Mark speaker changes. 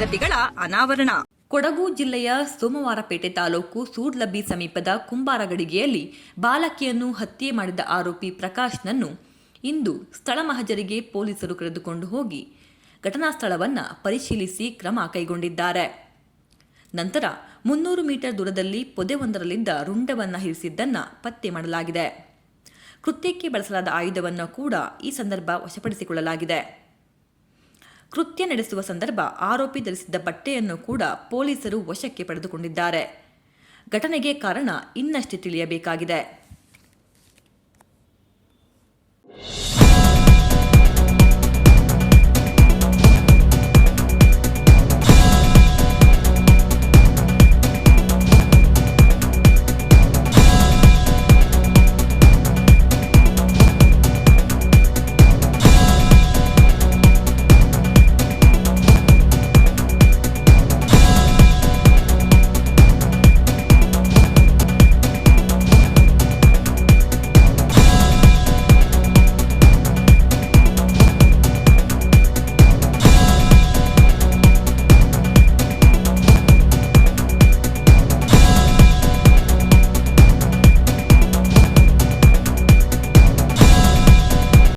Speaker 1: ಸಂಗತಿಗಳ ಅನಾವರಣ.
Speaker 2: ಕೊಡಗು ಜಿಲ್ಲೆಯ ಸೋಮವಾರಪೇಟೆ ತಾಲೂಕು ಸೂಡ್ಲಬ್ಬಿ ಸಮೀಪದ ಕುಂಬಾರಗಡಿಗೆಯಲ್ಲಿ ಬಾಲಕಿಯನ್ನು ಹತ್ಯೆ ಮಾಡಿದ ಆರೋಪಿ ಪ್ರಕಾಶ್ನನ್ನು ಇಂದು ಸ್ಥಳ ಮಹಜರಿಗೆ ಪೊಲೀಸರು ಕರೆದುಕೊಂಡು ಹೋಗಿ ಘಟನಾ ಸ್ಥಳವನ್ನು ಪರಿಶೀಲಿಸಿ ಕ್ರಮ ಕೈಗೊಂಡಿದ್ದಾರೆ. ನಂತರ 300 ಮೀಟರ್ ದೂರದಲ್ಲಿ ಪೊದೆಯೊಂದರಲ್ಲಿದ್ದ ರುಂಡವನ್ನು ಇರಿಸಿದ್ದನ್ನು ಪತ್ತೆ ಮಾಡಲಾಗಿದೆ. ಕೃತ್ಯಕ್ಕೆ ಬಳಸಲಾದ ಆಯುಧವನ್ನು ಕೂಡ ಈ ಸಂದರ್ಭ ವಶಪಡಿಸಿಕೊಳ್ಳಲಾಗಿದೆ. ಕೃತ್ಯ ನಡೆಸುವ ಸಂದರ್ಭ ಆರೋಪಿ ಧರಿಸಿದ್ದ ಬಟ್ಟೆಯನ್ನು ಕೂಡ ಪೊಲೀಸರು ವಶಕ್ಕೆ ಪಡೆದುಕೊಂಡಿದ್ದಾರೆ. ಘಟನೆಗೆ ಕಾರಣ ಇನ್ನಷ್ಟೇ ತಿಳಿಯಬೇಕಾಗಿದೆ.